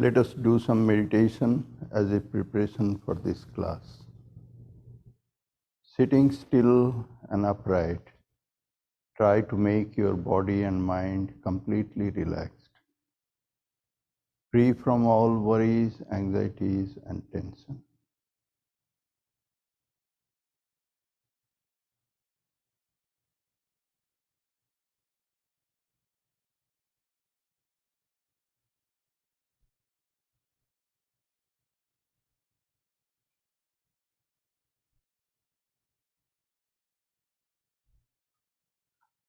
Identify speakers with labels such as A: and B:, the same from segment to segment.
A: Let us do some meditation as a preparation for this class. Sitting still and upright, try to make your body and mind completely relaxed, free from all worries, anxieties, and tension.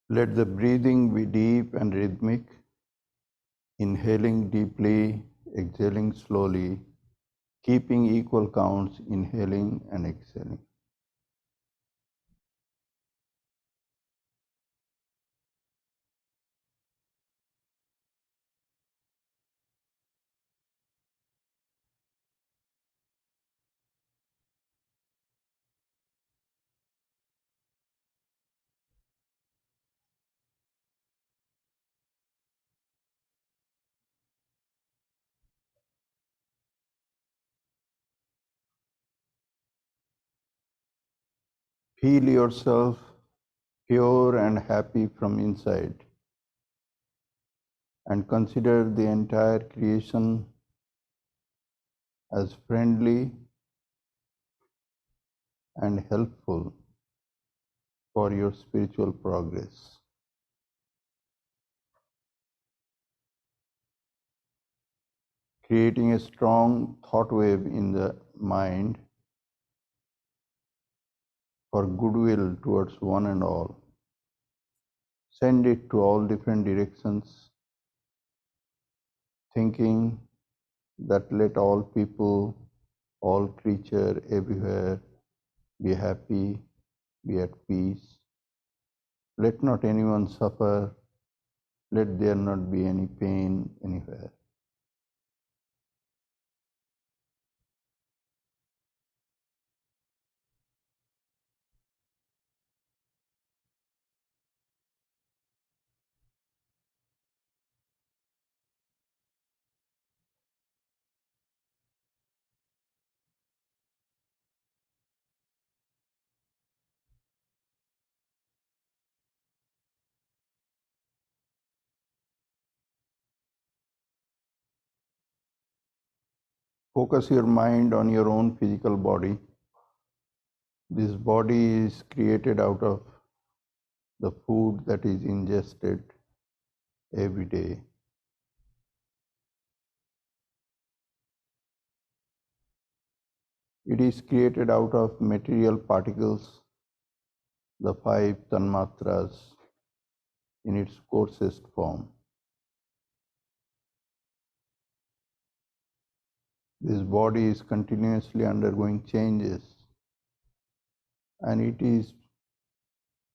A: Let the breathing be deep and rhythmic, inhaling deeply, exhaling slowly, keeping equal counts, inhaling and exhaling. Feel yourself pure and happy from inside, and consider the entire creation as friendly and helpful for your spiritual progress. Creating a strong thought wave in the mind for goodwill towards one and all. Send it to all different directions, thinking that let all people, all creature everywhere be happy, be at peace. Let not anyone suffer, let there not be any pain anywhere. Focus your mind on your own physical body. This body is created out of the food that is ingested every day. It is created out of material particles, the five tanmatras, in its coarsest form. This body is continuously undergoing changes, and it is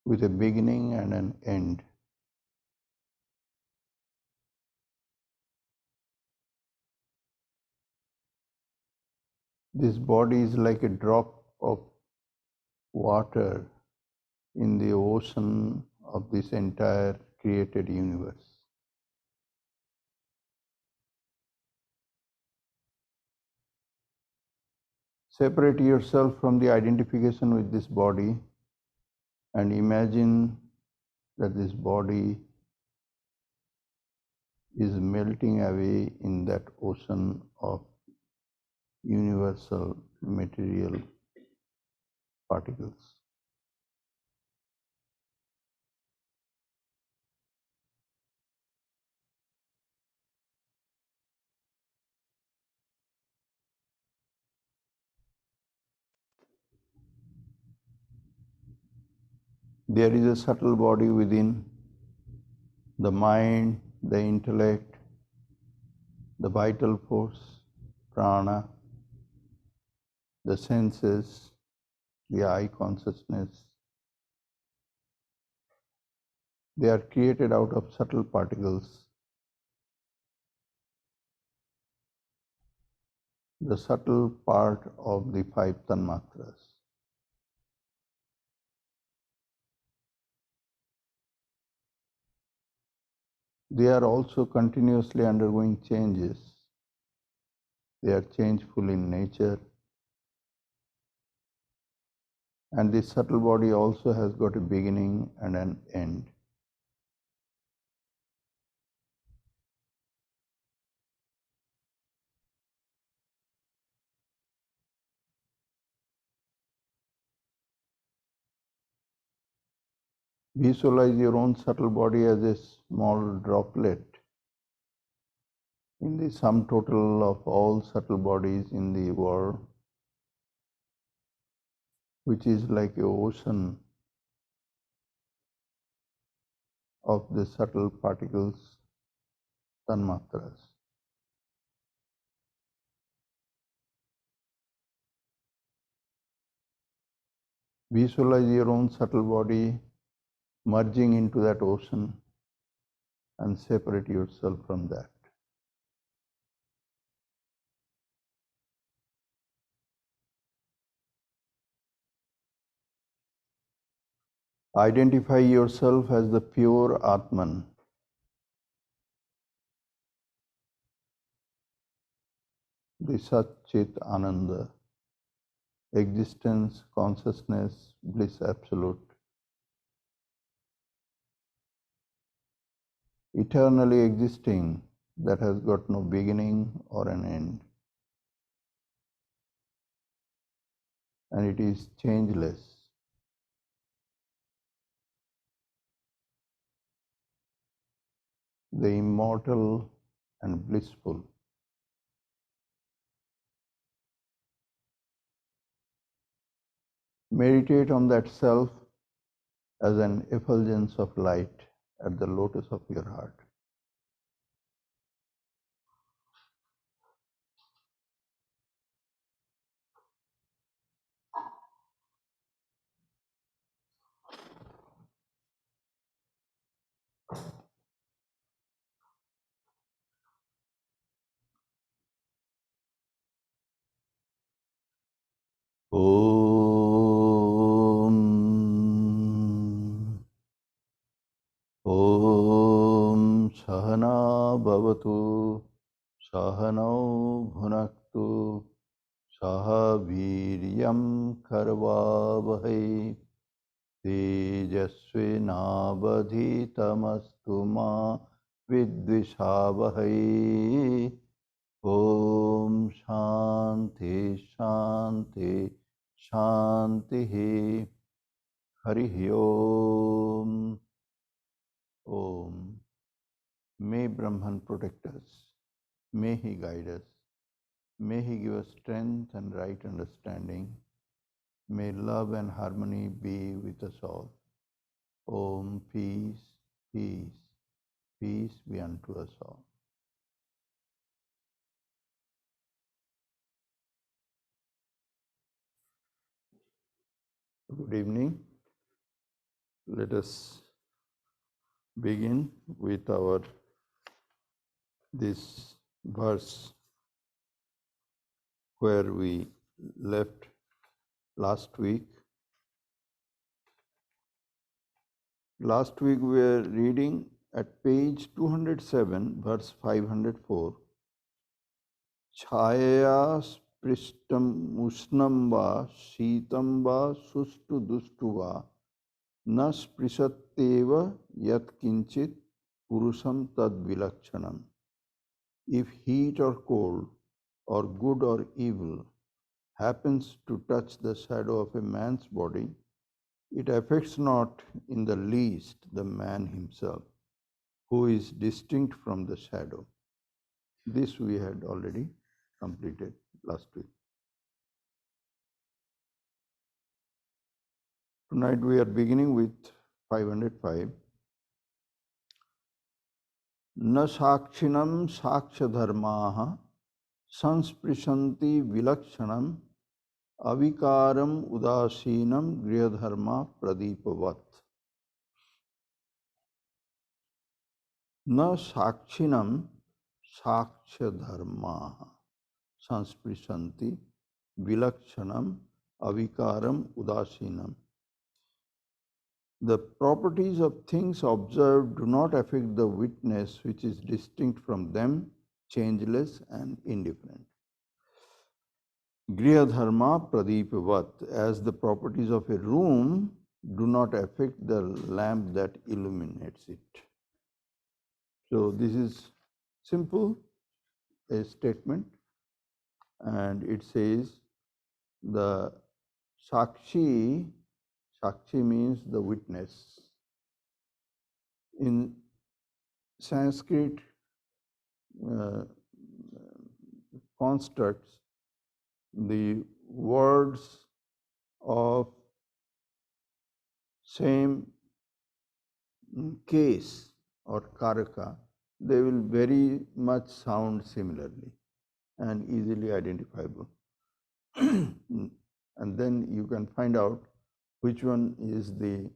A: with a beginning and an end. This body is like a drop of water in the ocean of this entire created universe. Separate yourself from the identification with this body and imagine that this body is melting away in that ocean of universal material particles. There is a subtle body within, the mind, the intellect, the vital force, prana, the senses, the I consciousness. They are created out of subtle particles. The subtle part of the five tanmatras. They are also continuously undergoing changes. They are changeful in nature. And this subtle body also has got a beginning and an end. Visualize your own subtle body as a small droplet in the sum total of all subtle bodies in the world, which is like an ocean of the subtle particles, tanmatras. Visualize your own subtle body merging into that ocean and separate yourself from that. Identify yourself as the pure Atman. The Sat Chit Ananda, existence, consciousness, bliss absolute, eternally existing, that has got no beginning or an end, and it is changeless. The immortal and blissful. Meditate on that self as an effulgence of light at the lotus of your heart. Om. Om Sahana Bhavatu Sahanau Bhunaktu Saha Viryam Karvavahai Tejasvinavadhitamastu ma Vidvishavahai. Om Shanti Shanti Shanti. Hari Om. Om. May Brahman protect us. May he guide us. May he give us strength and right understanding. May love and harmony be with us all. Om, peace, peace, peace be unto us all. Good evening. Let us begin with our this verse where we left last week. Last week we were reading at page 207, verse 504. Chhaya spristam usnam va sheetam va sustu dustu va na sprishatteva yat kinchit purusham tad vilakshanam. If heat or cold, or good or evil, happens to touch the shadow of a man's body, it affects not in the least the man himself, who is distinct from the shadow. This we had already completed last week. Tonight we are beginning with 505. Na sakshinam sakshadharmaha sansprishanti vilakshanam avikaram udasinam grihadharma pradipavat. Na sakshinam sakshadharmaha sansprishanti vilakshanam avikaram udasinam. The properties of things observed do not affect the witness which is distinct from them, changeless and indifferent. Griha dharma pradeepavat, as the properties of a room do not affect the lamp that illuminates it. So this is simple, a statement, and it says the Sakshi, Sakshi means the witness. In Sanskrit uh, constructs, the words of same case or karaka, they will very much sound similarly and easily identifiable. And then you can find out which one is the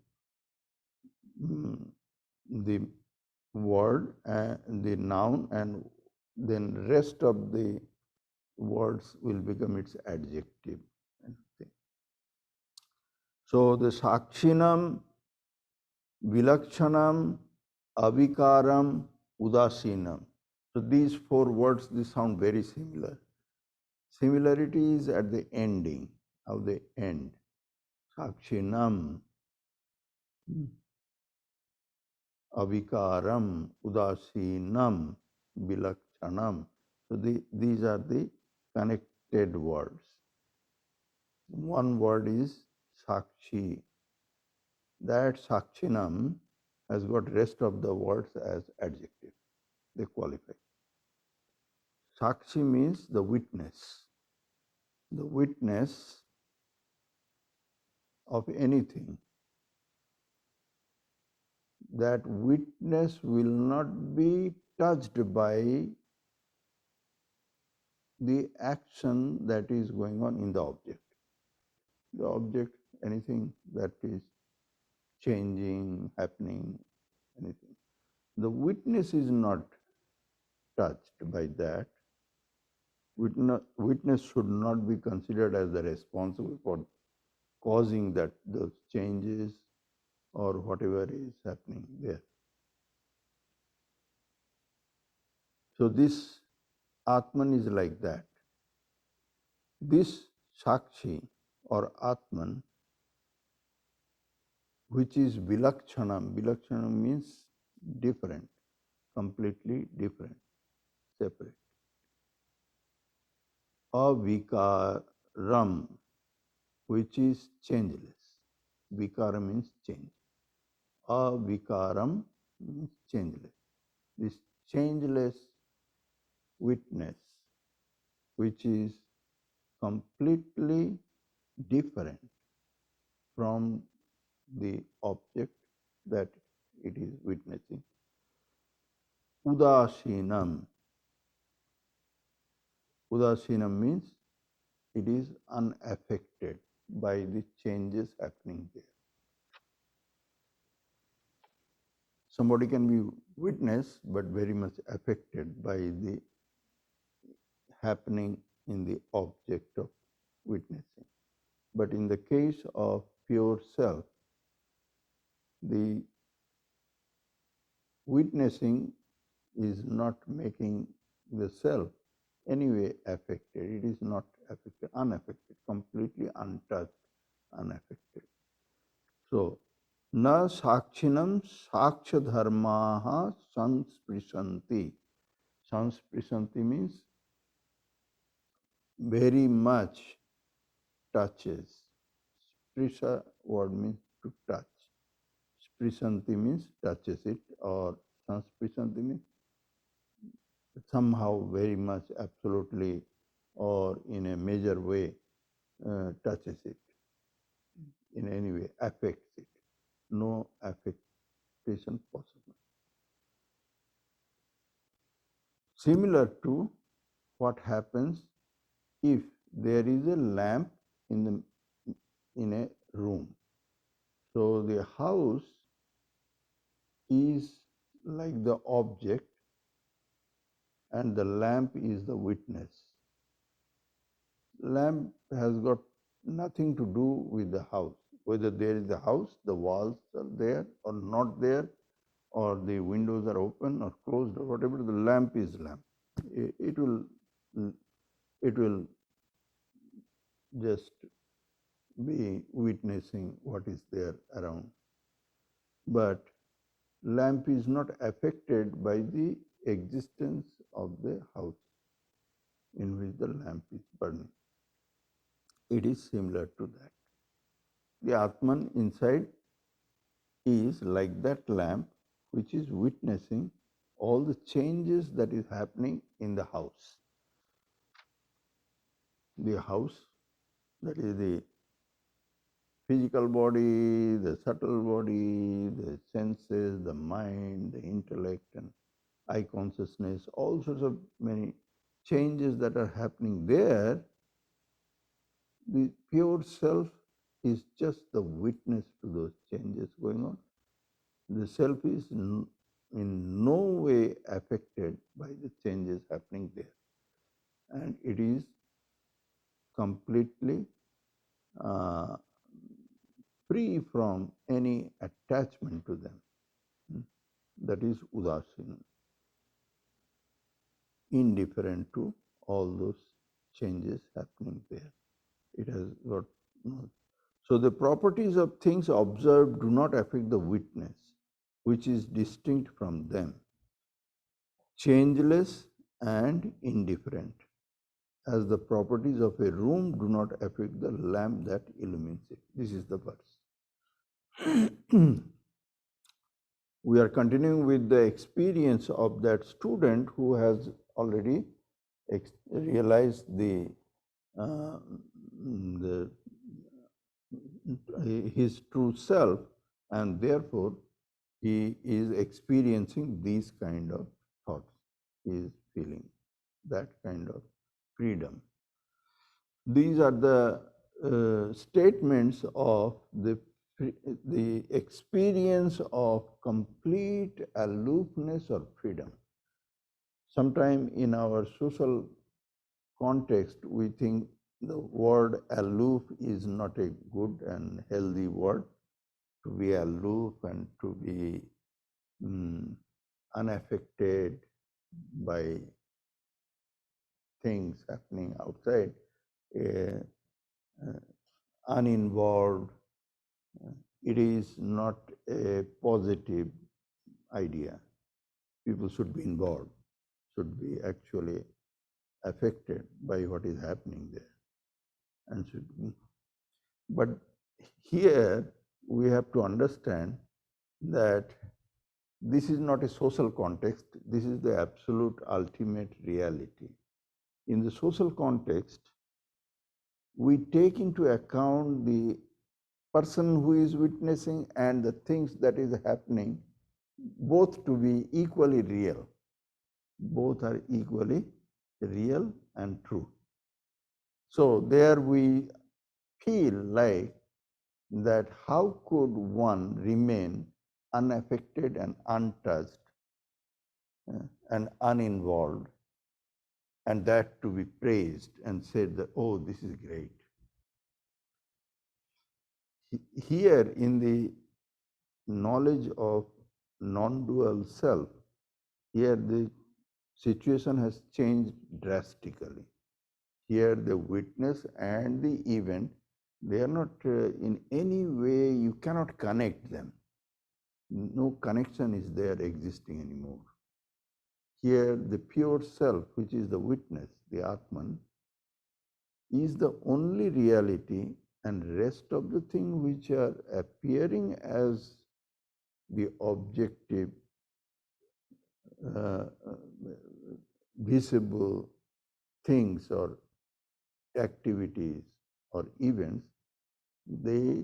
A: word and the noun, and then rest of the words will become its adjective. So the sakshinam, vilakshanam, avikaram, udasinam. So these four words, they sound very similar. Similarity is at the ending of the end. Sakshinam, avikaram, udasinam, vilakshanam. So these are the connected words. One word is sakshi. That sakshinam has got rest of the words as adjective. They qualify. Sakshi means the witness. The witness of anything. That witness will not be touched by the action that is going on in the object. The object, anything that is changing, happening, anything. The witness is not touched by that. Witness should not be considered as the responsible for causing that those changes or whatever is happening there. So this Atman is like that. This Sakshi or Atman, which is Vilakshanam. Vilakshanam means different, completely different, separate. Avikaram, which is changeless. Vikara means change. Avikaram means changeless. This changeless witness, which is completely different from the object that it is witnessing. Udasinam. Udasinam means it is unaffected by the changes happening there. Somebody can be witness but very much affected by the happening in the object of witnessing. But in the case of pure self, the witnessing is not making the self anyway affected. It is not affected, unaffected, completely untouched, unaffected. So, na sakshinam saksha dharmaha sansprishanti. Sansprishanti means very much touches. Sprisha word means to touch. Sprishanti means touches it, or sansprishanti means somehow very much, absolutely, or in a major way touches it, in any way affects it. No affectation possible. Similar to what happens if there is a lamp in a room. So the house is like the object and the lamp is the witness. Lamp has got nothing to do with the house. Whether there is a house, the walls are there or not there, or the windows are open or closed or whatever, the lamp is lamp. It will just be witnessing what is there around. But lamp is not affected by the existence of the house in which the lamp is burning. It is similar to that. The Atman inside is like that lamp which is witnessing all the changes that is happening in the house. The house, that is the physical body, the subtle body, the senses, the mind, the intellect, and eye consciousness, all sorts of many changes that are happening there. The pure self is just the witness to those changes going on. The self is in no way affected by the changes happening there. And it is completely free from any attachment to them. That is Udasin, indifferent to all those changes happening there. It has got no. So the properties of things observed do not affect the witness, which is distinct from them, changeless and indifferent, as the properties of a room do not affect the lamp that illumines it. This is the verse. We are continuing with the experience of that student who has already realized his true self, and therefore he is experiencing these kind of thoughts. He is feeling that kind of freedom. These are the statements of the experience of complete aloofness or freedom. Sometime in our social context, we think the word aloof is not a good and healthy word. To be aloof and to be unaffected by things happening outside, uninvolved, it is not a positive idea. People should be involved, should be actually affected by what is happening there. And should be. But here we have to understand that this is not a social context, this is the absolute ultimate reality. In the social context, we take into account the person who is witnessing and the things that is happening both to be equally real. Both are equally real and true. So there we feel like that how could one remain unaffected and untouched and uninvolved, and that to be praised and said that, oh, this is great. Here in the knowledge of non-dual self, here the situation has changed drastically. Here the witness and the event, they are not in any way, you cannot connect them. No connection is there existing anymore. Here the pure self, which is the witness, the Atman, is the only reality, and rest of the things which are appearing as the objective, visible things or activities or events, they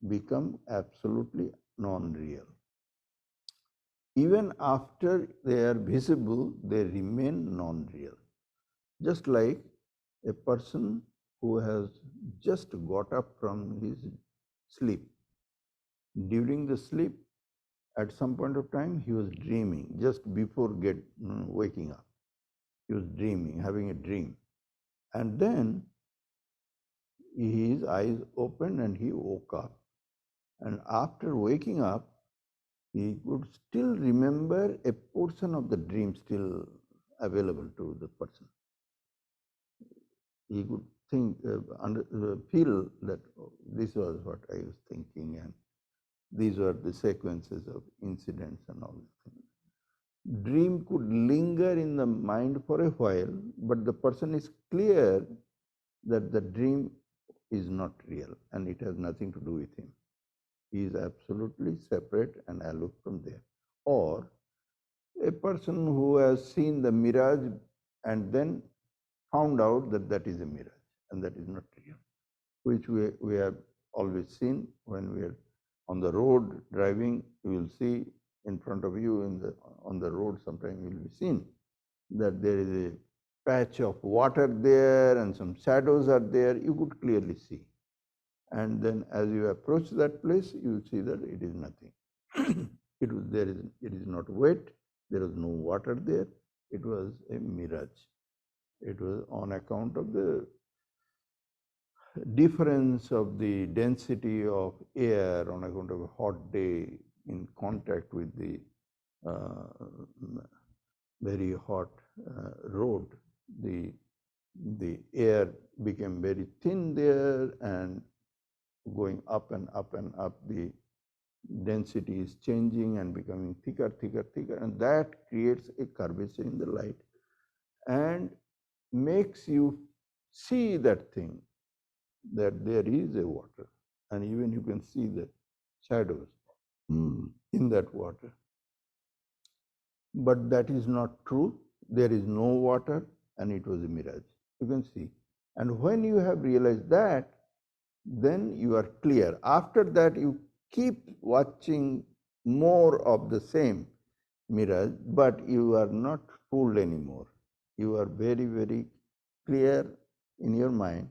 A: become absolutely non-real. Even after they are visible, they remain non-real. Just like a person who has just got up from his sleep. During the sleep, at some point of time, he was dreaming just before waking up. He was dreaming, having a dream. And then his eyes opened and he woke up. And after waking up, he could still remember a portion of the dream still available to the person. He could feel that this was what I was thinking, and these were the sequences of incidents and all these things. Dream could linger in the mind for a while, but the person is clear that the dream is not real and it has nothing to do with him. He is absolutely separate and aloof from there. Or a person who has seen the mirage and then found out that that is a mirage and that is not real, which we have always seen when we are on the road driving. You will see in front of you on the road, sometimes you will be seen that there is a patch of water there and some shadows are there. You could clearly see. And then as you approach that place, you will see that it is nothing. It is not wet. There was no water there. It was a mirage. It was on account of the difference of the density of air on account of a hot day in contact with the very hot road. The air became very thin there, and going up and up and up, the density is changing and becoming thicker, thicker, thicker, and that creates a curvature in the light and makes you see that thing, that there is a water, and even you can see the shadows in that water. But that is not true. There is no water and it was a mirage. You can see. And when you have realized that, then you are clear. After that, you keep watching more of the same mirage, but you are not fooled anymore. You are very, very clear in your mind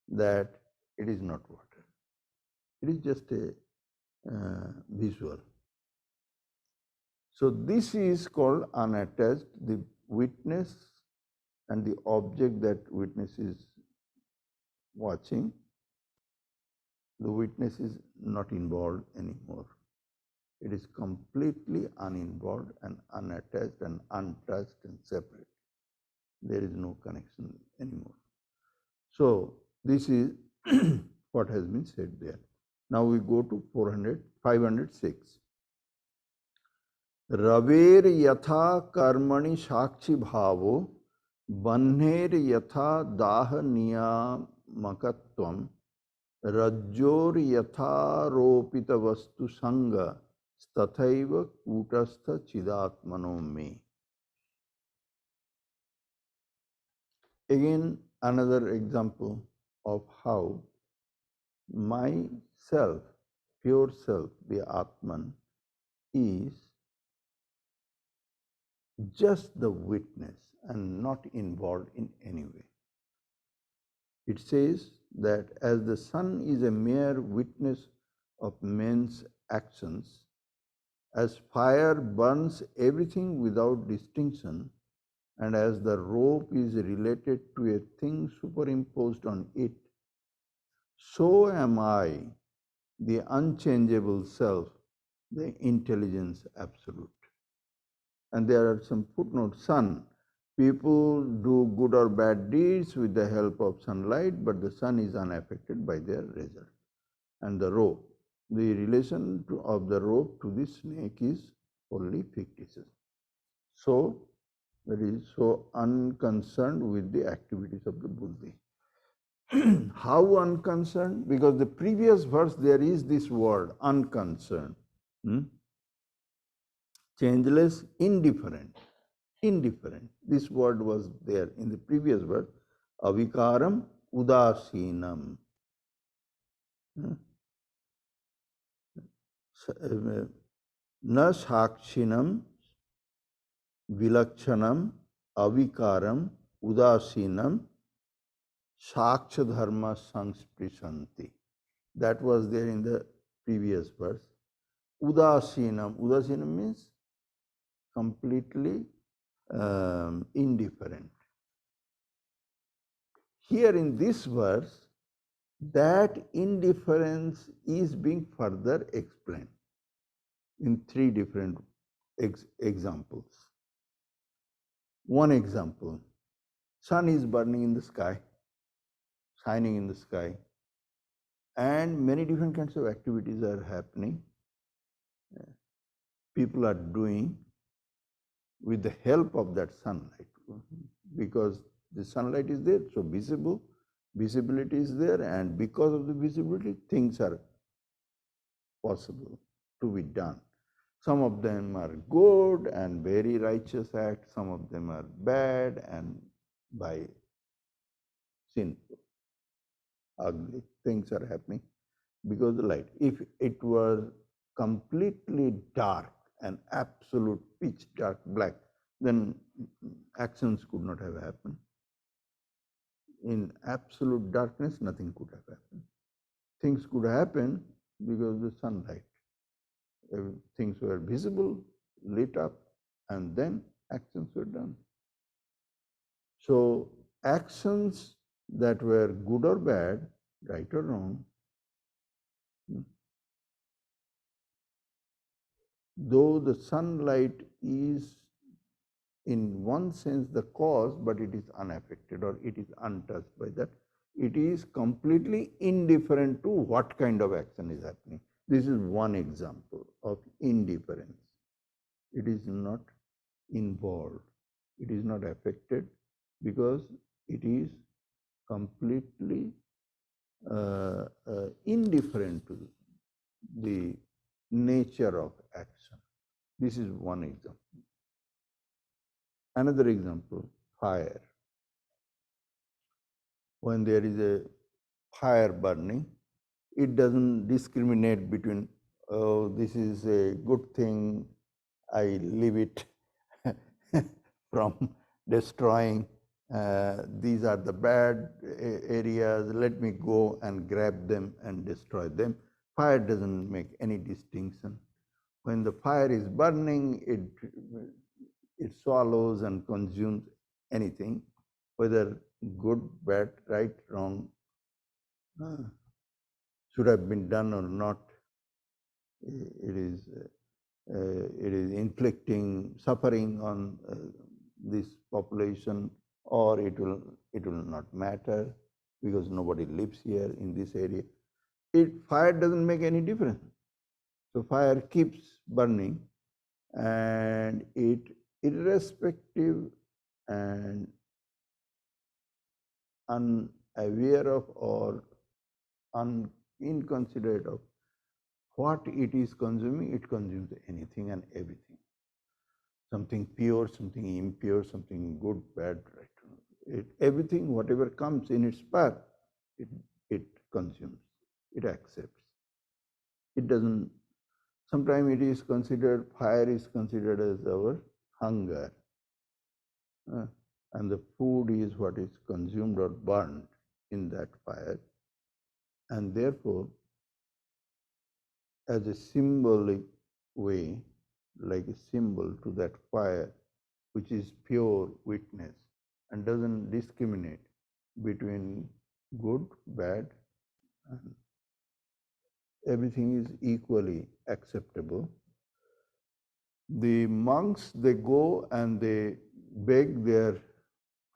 A: that it is not water. It is just a visual. So this is called unattached. The witness and the object that witness is watching, the witness is not involved anymore. It is completely uninvolved and unattached and untouched and separate. There is no connection anymore. So this is what has been said there. Now we go to 506. रवेर यथा कर्मणि साक्षी भावो बन्हेर यथा दाह नियामकत्वम रज्जोर यथारोपित वस्तु संग तथैव कूटस्थ चिदात्मनो में. Again, another example of how myself, pure self, the Atman, is just the witness and not involved in any way. It says that as the sun is a mere witness of men's actions, as fire burns everything without distinction, and as the rope is related to a thing superimposed on it, so am I, the unchangeable self, the intelligence absolute. And there are some footnotes. Sun. People do good or bad deeds with the help of sunlight, but the sun is unaffected by their result. And the rope. The relation of the rope to the snake is only fictitious. So, that is so unconcerned with the activities of the buddhi. How unconcerned? Because the previous verse there is this word, unconcerned. Changeless, indifferent. Indifferent. This word was there in the previous verse. Avikaram udasinam. Na sakshinam vilakshanam avikaram udasinam saksha dharma sansprishanti. That was there in the previous verse. Udasinam. Udasinam means completely indifferent. Here in this verse, that indifference is being further explained in three different examples. One example, sun is burning in the sky. shining in the sky, and many different kinds of activities are happening. People are doing with the help of that sunlight, because the sunlight is there, so visibility is there, and because of the visibility, things are possible to be done. Some of them are good and very righteous acts, some of them are bad and by sinful, ugly things are happening because of the light. If it was completely dark and absolute pitch dark black, then actions could not have happened. In absolute darkness, nothing could have happened. Things could happen because of the sunlight. Things were visible, lit up, and then actions were done. So actions that were good or bad, right or wrong, though the sunlight is in one sense the cause, but it is unaffected or it is untouched by that. It is completely indifferent to what kind of action is happening. This is one example of indifference. It is not involved. It is not affected because it is completely indifferent to the nature of action. This is one example. Another example, fire. When there is a fire burning, it doesn't discriminate between, oh, this is a good thing, I leave it from destroying. These are the bad areas, let me go and grab them and destroy them. Fire doesn't make any distinction. When the fire is burning, it swallows and consumes anything, whether good, bad, right, wrong, should have been done or not. It is inflicting suffering on this population, or it will not matter because nobody lives here in this area. Fire doesn't make any difference. So fire keeps burning, and it irrespective and unaware of or inconsiderate of what it is consuming, it consumes anything and everything. Something pure, something impure, something good, bad, right? Everything, whatever comes in its path, it consumes, it accepts. It doesn't, sometimes it is considered, fire is considered as our hunger. And the food is what is consumed or burned in that fire. And therefore, as a symbolic way, like a symbol to that fire, which is pure witness and doesn't discriminate between good, bad, and everything is equally acceptable. The monks, they go and they beg their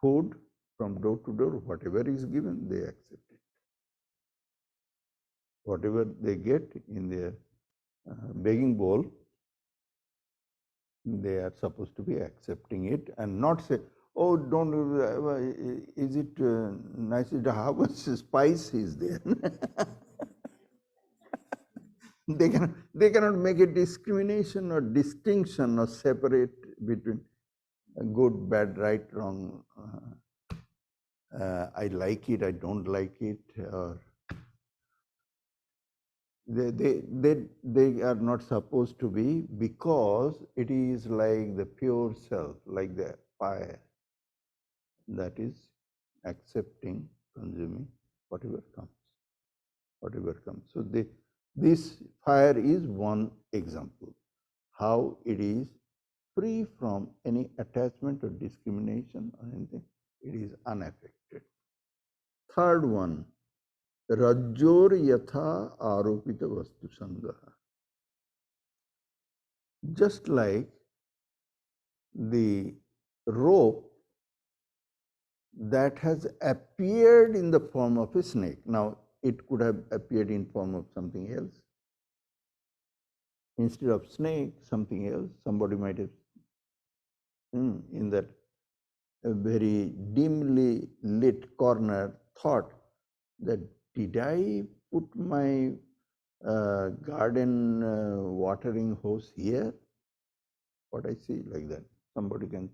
A: food from door to door. Whatever is given, they accept it. Whatever they get in their begging bowl, they are supposed to be accepting it and not say, oh, don't, is it nice? How much spice is there? They cannot make a discrimination or distinction or separate between good, bad, right, wrong. I like it, I don't like it, or they are not supposed to be, because it is like the pure self, like the fire that is accepting, consuming whatever comes, whatever comes. So this fire is one example, how it is free from any attachment or discrimination or anything. It is unaffected. Third one, Rajjor yatha aropita vastu sangaha. Just like the rope that has appeared in the form of a snake. Now, it could have appeared in form of something else. Instead of snake, something else. Somebody might have, in that very dimly lit corner, thought that did I put my garden watering hose here? What I see like that. Somebody can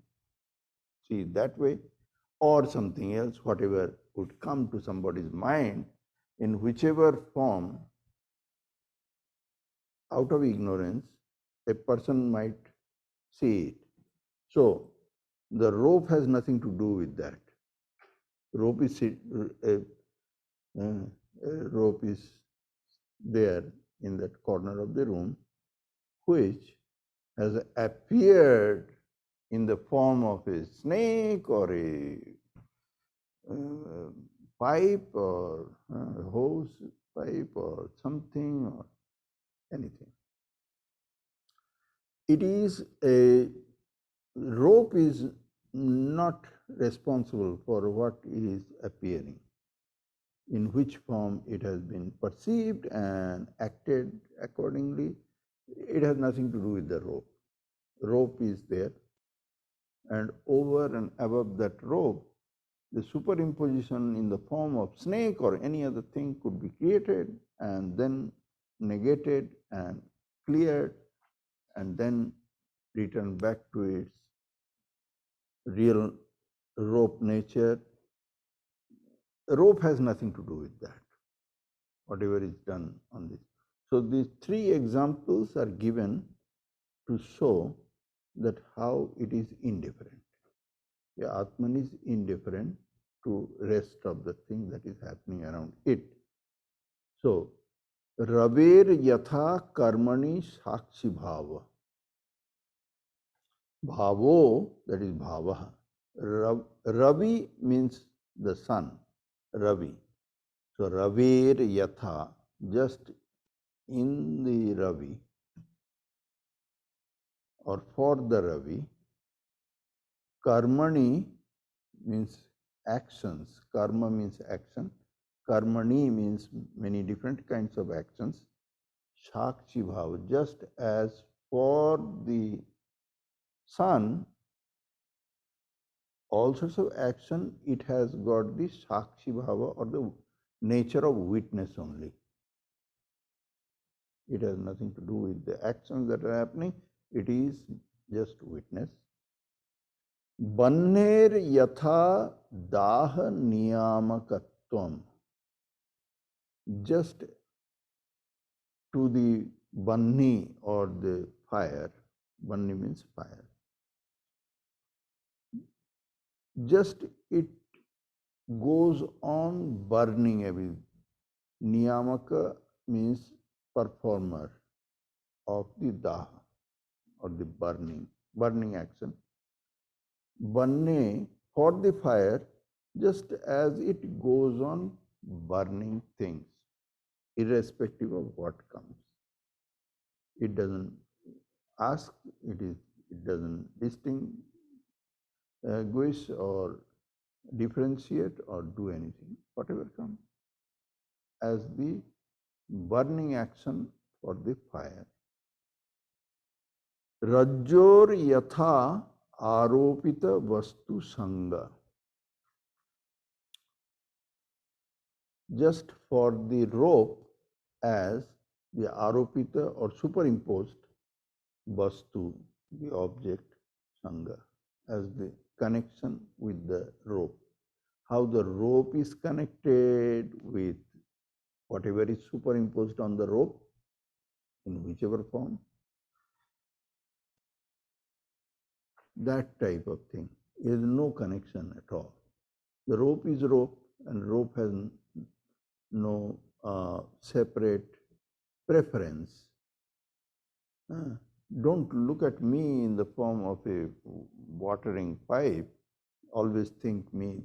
A: see it that way, or something else, whatever would come to somebody's mind in whichever form, out of ignorance, a person might see it. So the rope has nothing to do with that. Rope is rope is there in that corner of the room, which has appeared in the form of a snake or a pipe or hose pipe or something or anything. It is a rope is not responsible for what is appearing, in which form it has been perceived and acted accordingly. It has nothing to do with the rope. Rope is there, and over and above that rope, the superimposition in the form of snake or any other thing could be created and then negated and cleared and then returned back to its real rope nature. Rope has nothing to do with that, whatever is done on this. So these three examples are given to show that how it is indifferent. The Atman is indifferent to rest of the thing that is happening around it. So, Raver yatha karmani sakshi bhava. Bhavo, that is bhava. Ravi means the sun, Ravi. So, Raver yatha, just in the Ravi or for the Ravi, karmani means actions. Karma means action. Karmani means many different kinds of actions. Shakshi bhava, just as for the sun, all sorts of action, it has got the Shakshi bhava or the nature of witness only. It has nothing to do with the actions that are happening. It is just witness. Banner yatha daha niyamakatvam. Just to the banni or the fire. Banni means fire. Just it goes on burning every. Niyamaka means performer of the daha or the burning action. Banne for the fire, just as it goes on burning things, irrespective of what comes. It doesn't ask, it doesn't distinguish or differentiate or do anything, whatever comes, as the burning action for the fire. Rajjor yatha aropita vastu sanga. Just for the rope as the aropita or superimposed vastu, the object, sanga, as the connection with the rope. How the rope is connected with whatever is superimposed on the rope, in whichever form, that type of thing. There is no connection at all. The rope is rope, and rope has no separate preference. Don't look at me in the form of a watering pipe. Always think me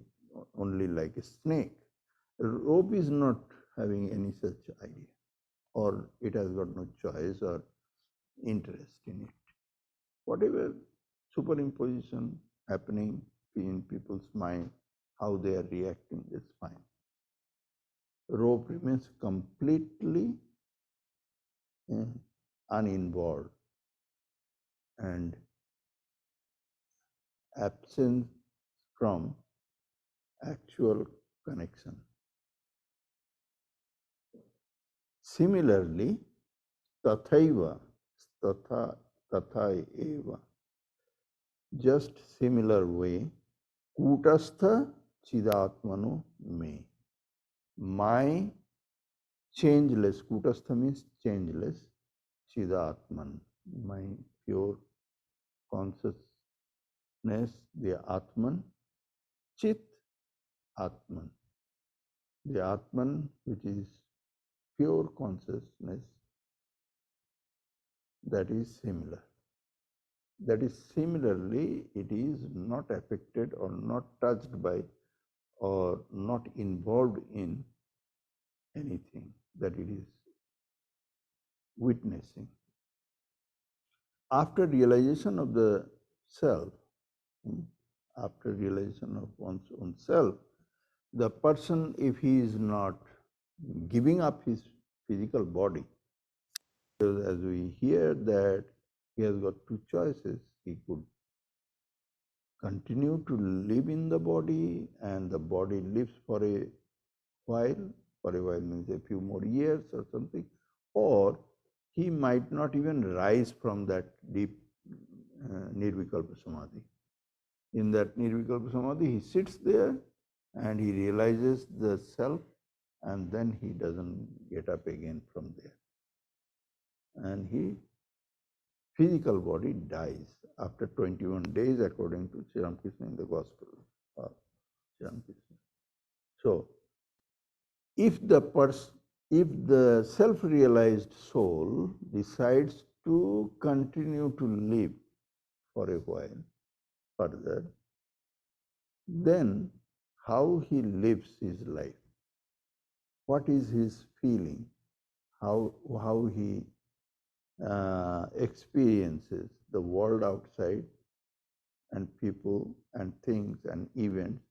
A: only like a snake. Rope is not having any such idea, or it has got no choice or interest in it. Whatever superimposition happening in people's mind, how they are reacting, that's fine. Rope remains completely uninvolved and absent from actual connection. Similarly, tathaiva, tatha eva, just similar way, kutastha chidatmano me. My changeless, kutastha means changeless, chidatman, my pure consciousness, the Atman, chit Atman, the Atman which is pure consciousness, that is similar. That is similarly, it is not affected or not touched by or not involved in anything that it is witnessing. After realization of the self, after realization of one's own self, the person, if he is not giving up his physical body, because as we hear that he has got two choices, he could continue to live in the body and the body lives for a while means a few more years or something, or he might not even rise from that deep Nirvikalpa Samadhi. In that Nirvikalpa Samadhi, he sits there and he realizes the self, and then he doesn't get up again from there. And his physical body dies after 21 days according to Sri Ramakrishna in the Gospel of Sri Ramakrishna. So, if the self-realized soul decides to continue to live for a while further, then how he lives his life, what is his feeling, how he experiences the world outside and people and things and events,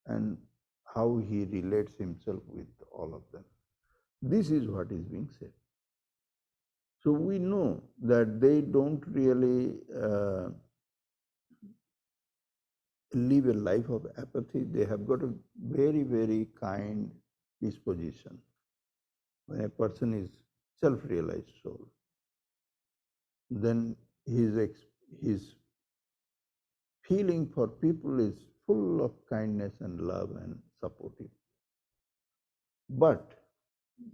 A: and how he relates himself with all of them. This is what is being said. So we know that they don't really live a life of apathy. They have got a very, very kind disposition. When a person is self-realized soul, then his feeling for people is full of kindness and love and supportive. But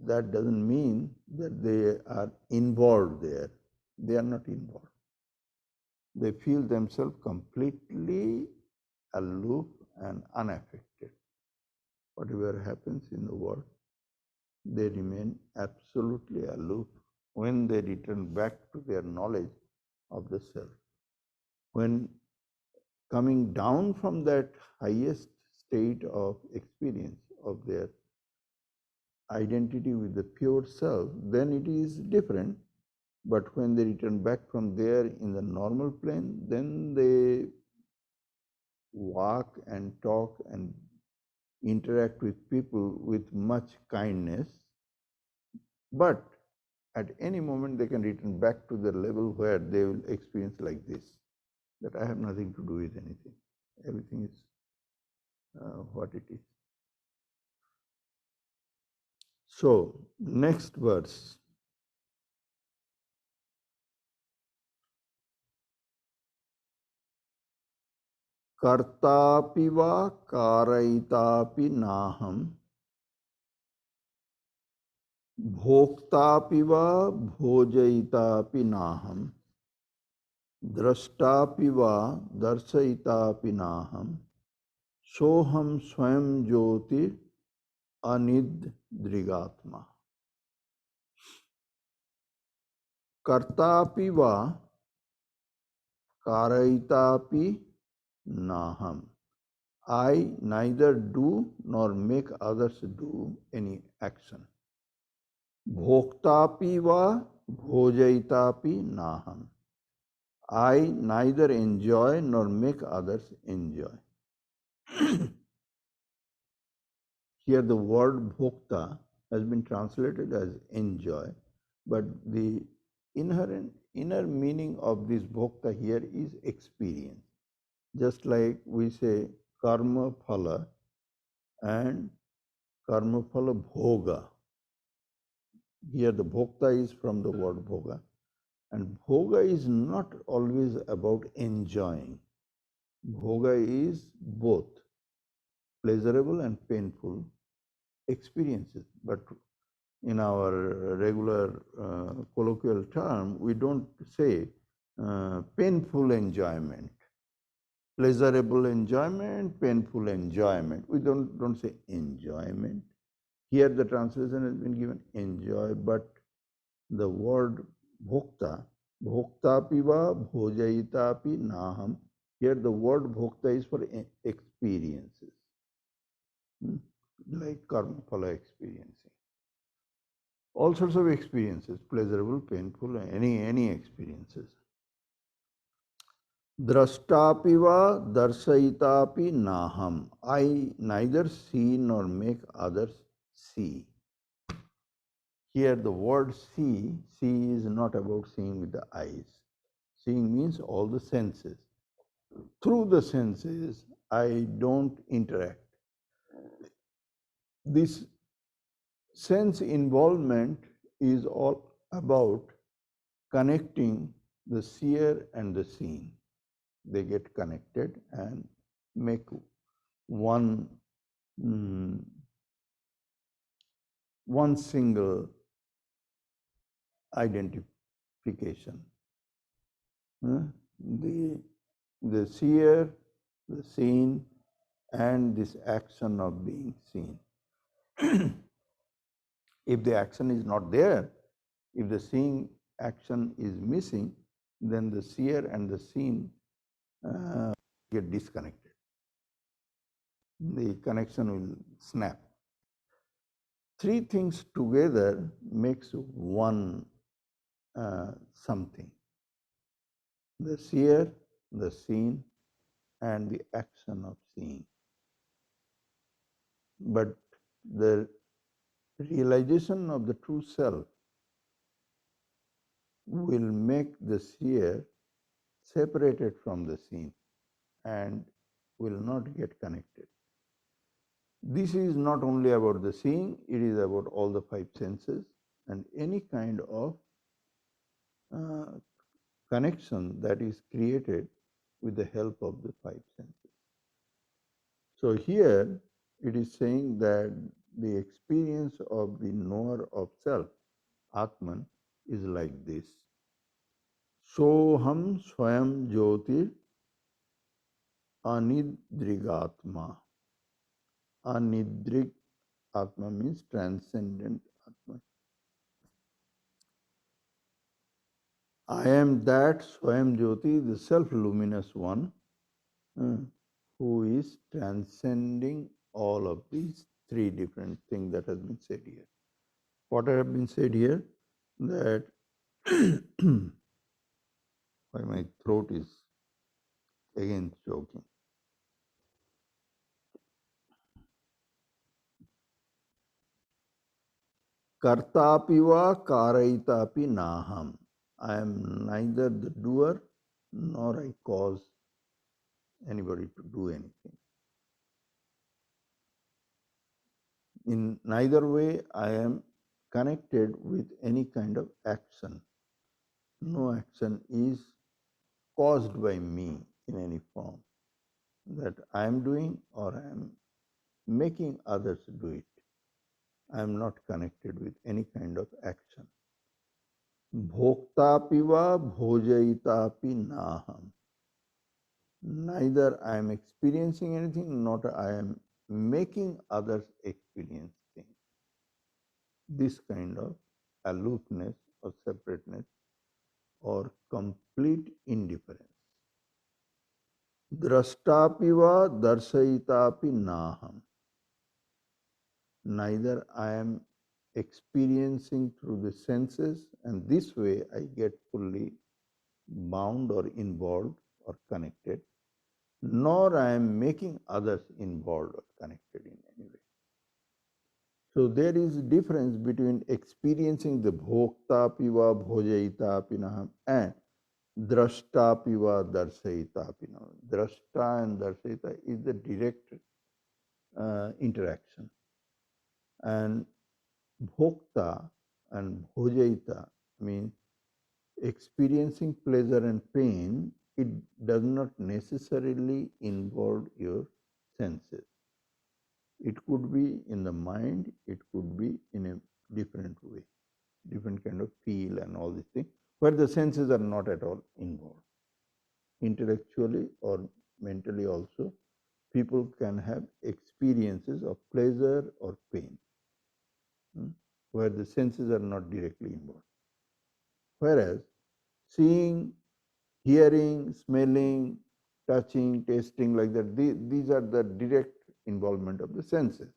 A: that doesn't mean that they are involved there. They are not involved. They feel themselves completely aloof and unaffected. Whatever happens in the world, they remain absolutely aloof when they return back to their knowledge of the self. When coming down from that highest state of experience of their identity with the pure self, then it is different. But when they return back from there in the normal plane, then they walk and talk and interact with people with much kindness. But at any moment they can return back to the level where they will experience like this, that I have nothing to do with anything. Everything is what it is. So, next verse. Kartapi va karayitapi naham bhoktapi va bhojayitapi naham drashtapi va darshayitapi naham soham swayam jyoti anidrigatma. Kartapi va karayitapi naham. I neither do nor make others do any action. Bhoktapi va bhojayitapi naham. I neither enjoy nor make others enjoy. Here the word bhokta has been translated as enjoy, but the inner meaning of this bhokta here is experience. Just like we say karma phala and karma phala bhoga. Here the bhokta is from the word bhoga. And bhoga is not always about enjoying. Bhoga is both pleasurable and painful experiences. But in our regular colloquial term, we don't say painful enjoyment, pleasurable enjoyment, painful enjoyment. We don't say enjoyment. Here the translation has been given enjoy, but the word bhokta, bhoktapi va bhojayitapi naham. Here the word bhokta is for experiences, like karma phala experiencing. All sorts of experiences, pleasurable, painful, any experiences. Drashtapi va darshayitapi naham. I neither see nor make others see. Here the word see is not about seeing with the eyes. Seeing means all the senses. Through the senses, I don't interact. This sense involvement is all about connecting the seer and the seen. They get connected and make one, one single identification. The seer, the seen, and this action of being seen. If the action is not there, if the seeing action is missing, then the seer and the seen get disconnected. The connection will snap. Three things together makes one something. The seer, the seen, and the action of seeing. But the realization of the true self will make the seer separated from the seen and will not get connected. This is not only about the seeing, it is about all the five senses and any kind of connection that is created with the help of the five senses. So here it is saying that the experience of the knower of self, Atman, is like this. Soham Swayam Jyotir Anidrigatma. Anidrig Atma means transcendent Atma. I am that Swayam Jyoti, the self-luminous one, who is transcending all of these three different things that has been said here. What have been said here? That why my throat is again choking. Kartapi va karayitapi naham. I am neither the doer nor I cause anybody to do anything. In neither way I am connected with any kind of action. No action is caused by me in any form that I am doing or I am making others do it. I am not connected with any kind of action. Bhoktapi va bhojayitapi naham. Neither I am experiencing anything, nor I am making others experience things. This kind of aloofness or separateness or complete indifference. Drashtapi va darshayitapi naham. Neither I am experiencing through the senses, and this way I get fully bound or involved or connected, nor I am making others involved or connected in any way. So there is a difference between experiencing the bhokta piva bhojayita pinaham and drashta piva darshayita pinaham. Drashta and darshayita is the direct interaction. And bhokta and bhojayita means experiencing pleasure and pain. It does not necessarily involve your senses. It could be in the mind, it could be in a different way, different kind of feel and all these things, where the senses are not at all involved. Intellectually or mentally also, people can have experiences of pleasure or pain, where the senses are not directly involved. Whereas seeing, hearing, smelling, touching, tasting, like that, these are the direct involvement of the senses.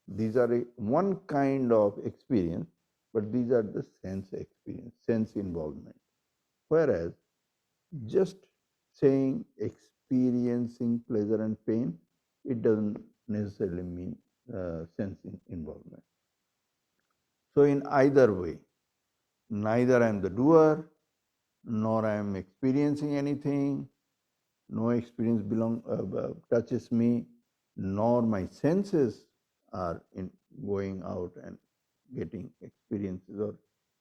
A: These are one kind of experience, but these are the sense experience, sense involvement. Whereas just saying experiencing pleasure and pain, it doesn't necessarily mean sense involvement. So in either way, neither I am the doer, nor I am experiencing anything, no experience touches me, nor my senses are going out and getting experiences or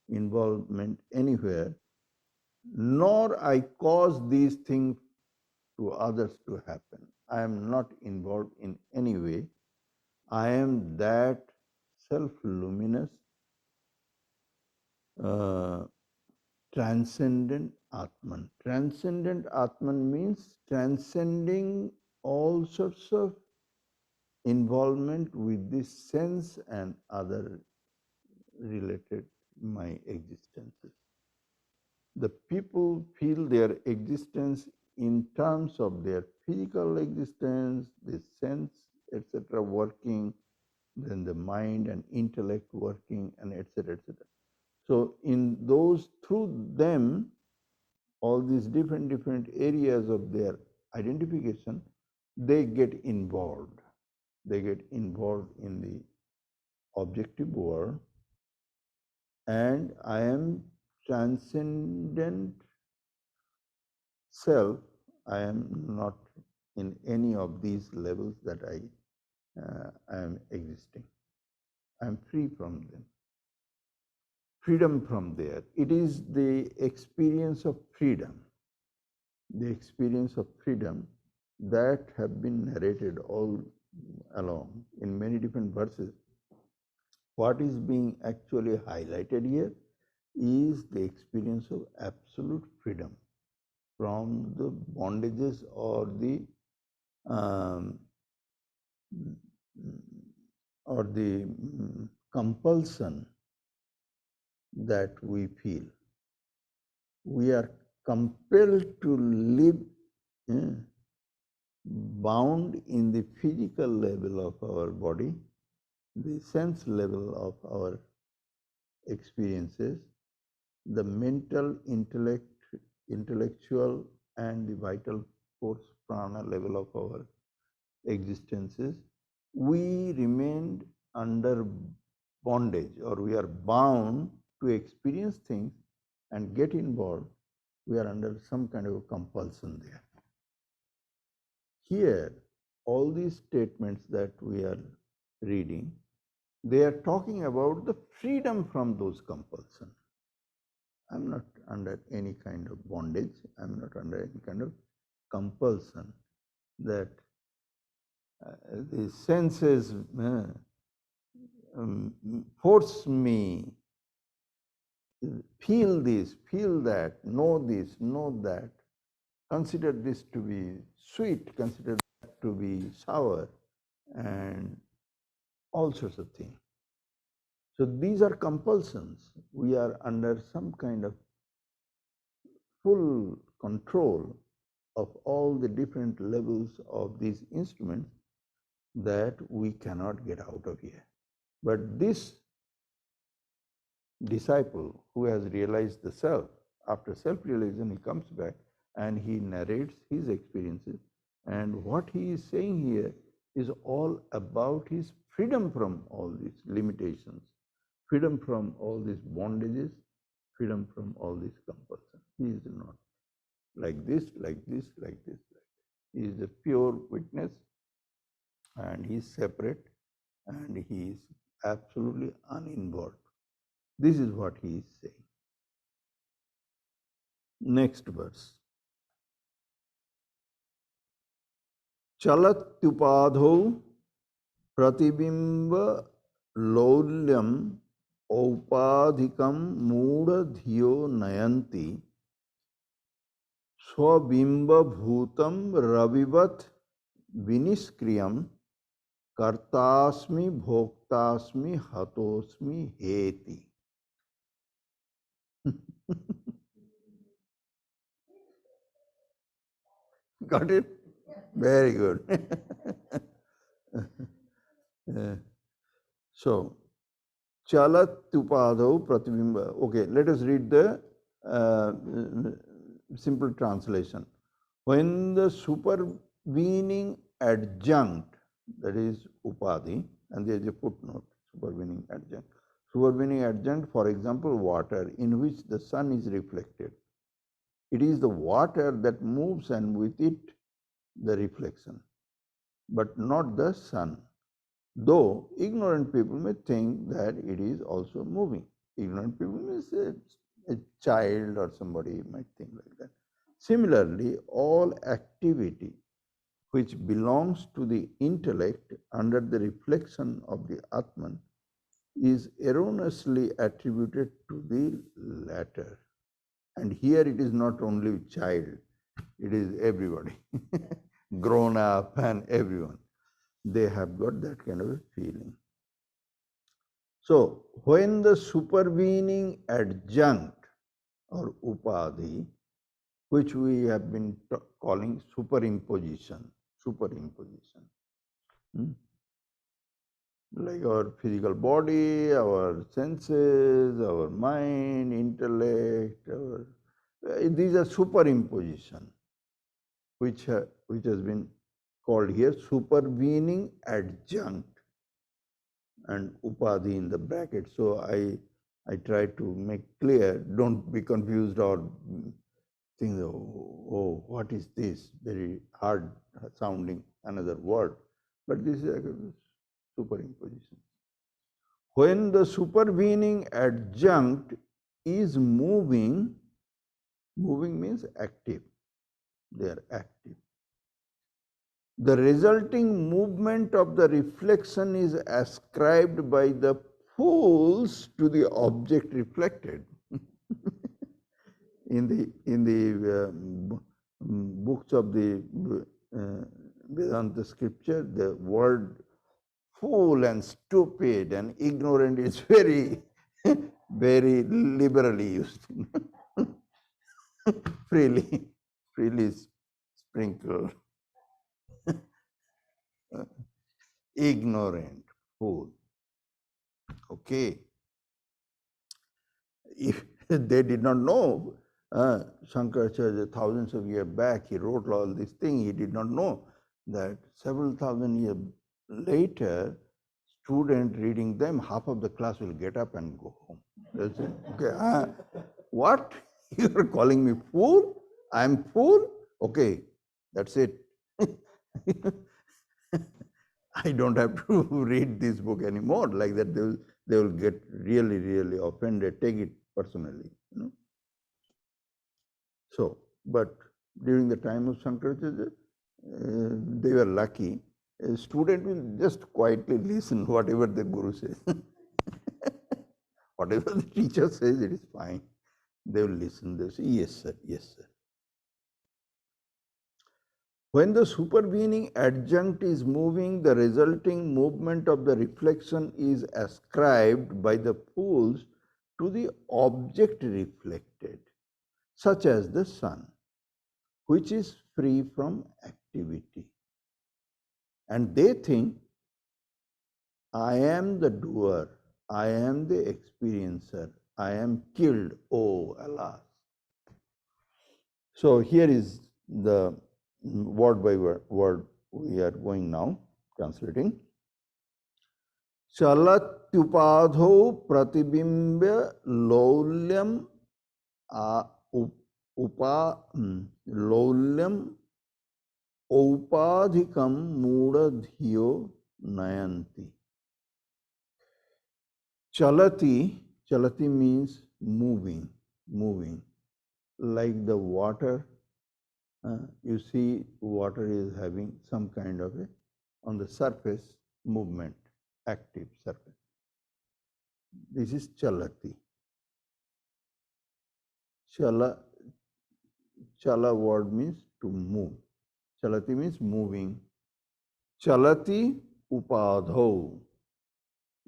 A: involvement anywhere, nor I cause these things to others to happen. I am not involved in any way. I am that self-luminous, uh, transcendent Atman. Transcendent Atman means transcending all sorts of involvement with this sense and other related my existences. The people feel their existence in terms of their physical existence, the sense, etc., working, then the mind and intellect working, and etc., etc. So in those, through them, all these different areas of their identification, they get involved. They get involved in the objective world, and I am transcendent self. I am not in any of these levels that I am existing. I am free from them. Freedom from there. It is the experience of freedom. The experience of freedom that have been narrated all along in many different verses. What is being actually highlighted here is the experience of absolute freedom from the bondages um, or the compulsion that we feel. We are compelled to live bound in the physical level of our body, the sense level of our experiences, the mental, intellectual, and the vital force prana level of our existences, we remained under bondage, or we are bound to experience things and get involved. We are under some kind of a compulsion there. Here, all these statements that we are reading, they are talking about the freedom from those compulsions. I'm not under any kind of bondage. I'm not under any kind of compulsion that the senses force me, feel this, feel that, know this, know that, consider this to be sweet, consider that to be sour, and all sorts of things. So these are compulsions. We are under some kind of full control of all the different levels of these instruments that we cannot get out of here. But this disciple who has realized the self, after self-realization, he comes back and he narrates his experiences And what he is saying here is all about his freedom from all these limitations, freedom from all these bondages, freedom from all these compulsions. He is not like this, like this, like this. He is a pure witness, and he is separate, and he is absolutely uninvolved. This is what he is saying. Next verse. Chalatyupadho pratibimba laulyam aupadhikam mooda dhiyo nayanti swabimba bhutam ravivat viniskriyam kartasmi bhoktasmi hatosmi heti. Got it? Very good. So, Chalatyupadau pratibimba. Okay, let us read the simple translation. When the supervening adjunct, that is upadhi, and there is a footnote, supervening adjunct. Supervening adjunct, for example, water, in which the sun is reflected. It is the water that moves, and with it the reflection, but not the sun. Though ignorant people may think that it is also moving. Ignorant people means a child or somebody might think like that. Similarly, all activity which belongs to the intellect under the reflection of the Atman is erroneously attributed to the latter. And here it is not only child, it is everybody, grown up and everyone. They have got that kind of a feeling. So, when the supervening adjunct or upadhi, which we have been calling superimposition, like our physical body, our senses, our mind, intellect, these are superimposition, which has been called here supervening adjunct, and upadhi in the bracket. So I try to make clear, don't be confused or think, oh, what is this? Very hard sounding another word. But this is a superimposition. When the supervening adjunct is moving means active. They are active. The resulting movement of the reflection is ascribed by the fools to the object reflected. in the books of the Vedanta scripture, the word fool and stupid and ignorant is very, very liberally used. freely sprinkled. Ignorant, fool. Okay. If they did not know, Shankaracharya, thousands of years back, he wrote all these things. He did not know that several thousand years later, student reading them, half of the class will get up and go home. They'll say, okay, what? You are calling me fool? I am fool? Okay, that's it. I don't have to read this book anymore. Like that, they will get really, really offended, take it personally. So, but during the time of Shankaracharya, they were lucky. A student will just quietly listen whatever the guru says. Whatever the teacher says, it is fine. They will listen. They will say, yes, sir, yes, sir. When the supervening adjunct is moving, the resulting movement of the reflection is ascribed by the fools to the object reflected, such as the sun, which is free from activity. And they think, I am the doer, I am the experiencer, I am killed, oh alas. So here is the word by word we are going now, translating. Chalatyupadho pratibimbe laulyam laulyam aupadhikam mudadhiyo nayanti. Chalati means moving, like the water. You see, water is having some kind of a, on the surface, movement, active surface. This is chalati. Chala word means to move. Chalati means moving. Chalati upadho.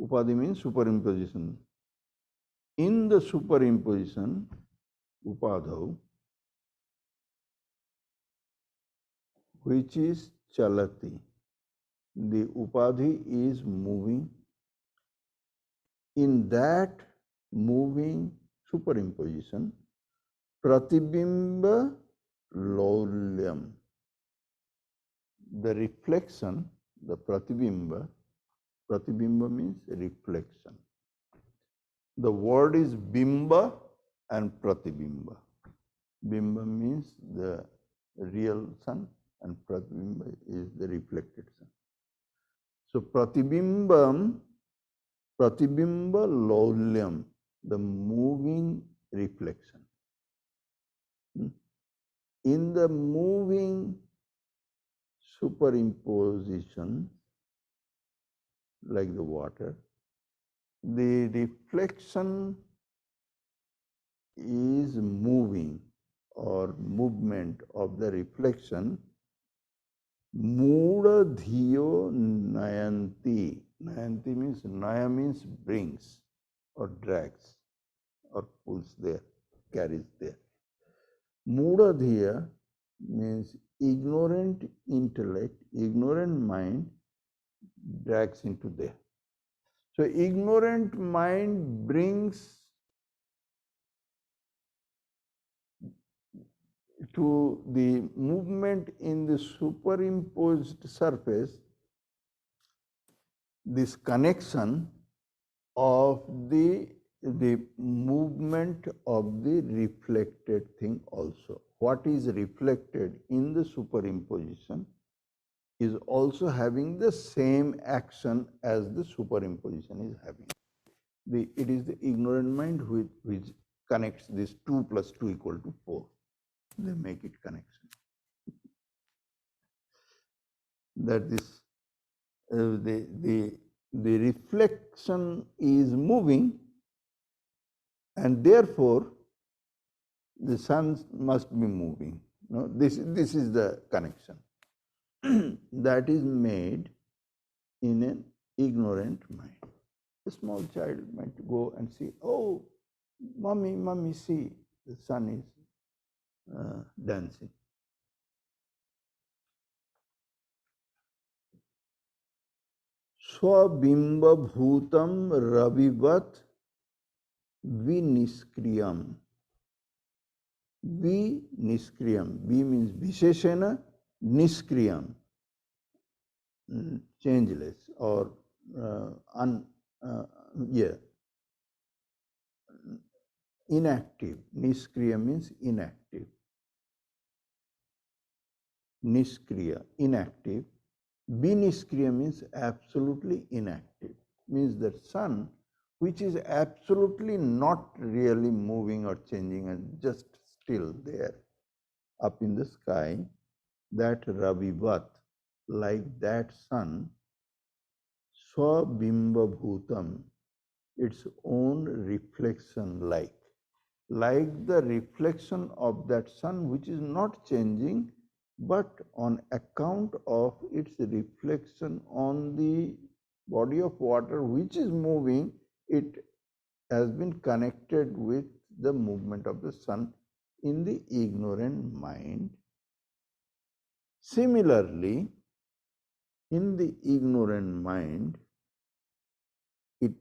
A: Upadhi means superimposition. In the superimposition, upadho, which is chalati, the upadhi is moving. In that moving superimposition, pratibimba laulyam, the reflection, the pratibimba means reflection. The word is bimba and pratibimba. Bimba means the real sun and pratibimba is the reflected sun. So pratibimba laulyam, the moving reflection. In the moving superimposition, like the water, the reflection is moving, or movement of the reflection. Mudadhiyo nayanti. Nayanti means, naya means brings or drags or pulls there, carries there. Mudadhiya means ignorant intellect, ignorant mind drags into there. So ignorant mind brings to the movement in the superimposed surface this connection of the movement of the reflected thing also. What is reflected in the superimposition is also having the same action as the superimposition is having. It is the ignorant mind which connects this 2 plus 2 equal to 4. They make it connection. That this the reflection is moving, and therefore the sun must be moving. No, this is the connection that is made in an ignorant mind. A small child might go and see, oh, mommy, see, the sun is dancing. Swabimba bhutam ravivat viniskriyam. Viniskriyam. Vi means visheshena, niskriyam, changeless or inactive. Niskriya means inactive. Niskriya, inactive. Biniskriya means absolutely inactive. Means that sun, which is absolutely not really moving or changing and just still there up in the sky, that Ravivat, like that sun, Swabimba Bhutam, its own reflection like the reflection of that sun which is not changing, but on account of its reflection on the body of water which is moving, it has been connected with the movement of the sun in the ignorant mind. Similarly, in the ignorant mind, it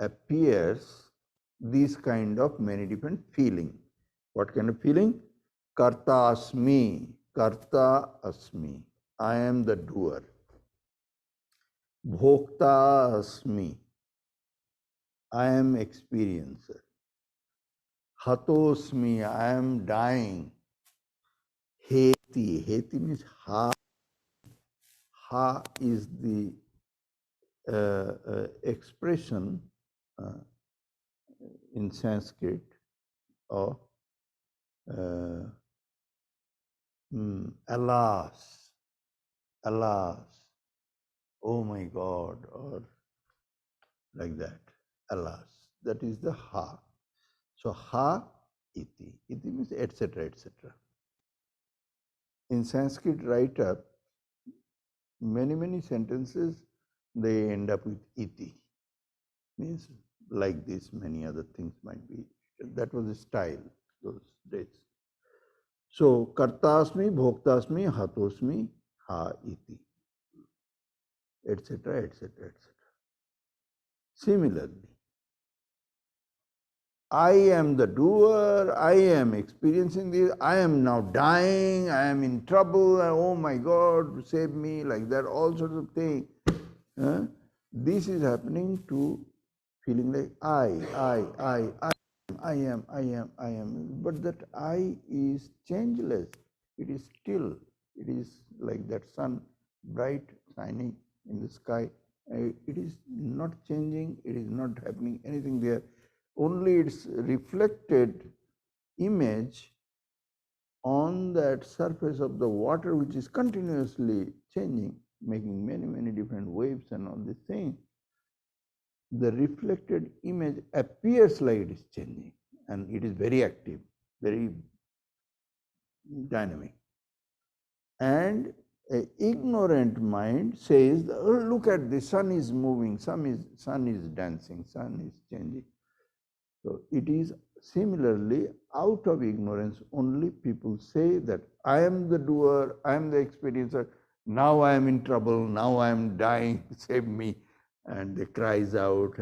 A: appears these kind of many different feeling. What kind of feeling? Kartasmi. Karta asmi. I am the doer. Bhokta asmi. I am experiencer. Hatosmi. I am dying. Heti. Heti means ha. Ha is the expression in Sanskrit of alas, alas, oh my God, or like that, alas. That is the ha. So ha iti. Iti means etc. etc. In Sanskrit write-up, many sentences they end up with iti. Means like this, many other things might be. That was the style those days. So kartasmi, bhoktasmi, hatosmi, ha iti, etc. etc. etc. Similarly, I am the doer, I am experiencing this, I am now dying, I am in trouble, oh my God, save me, like that, all sorts of things. This is happening to feeling like I am. But that I is changeless. It is still. It is like that sun, bright, shining in the sky. It is not changing. It is not happening anything there. Only its reflected image on that surface of the water, which is continuously changing, making many different waves and all these things. The reflected image appears like it is changing, and it is very active, very dynamic. And an ignorant mind says, oh, look at the sun is moving, sun is dancing, sun is changing. So it is similarly out of ignorance only people say that I am the doer, I am the experiencer, now I am in trouble, now I am dying, save me. And they cries out,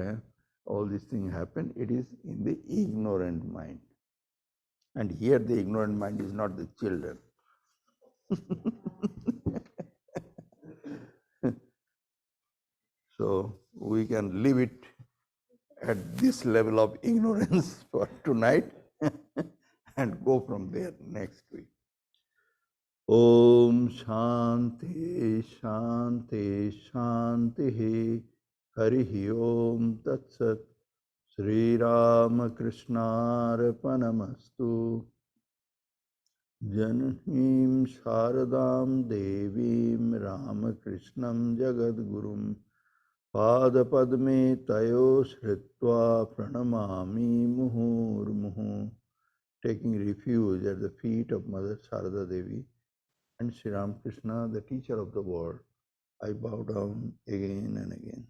A: all these things happen. It is in the ignorant mind. And here the ignorant mind is not the children. So we can leave it at this level of ignorance for tonight and go from there next week. Om Shanti Shanti Shanti Harihi Om Tat Sat Sri Ramakrishnaarpanamastu Janahim Sharadam Devim Ramakrishnam Jagadgurum Padapadme Tayo Sritva Pranamami Muhurmuhu. Taking refuge at the feet of Mother Sarada Devi and Sri Ramakrishna, the teacher of the world, I bow down again and again.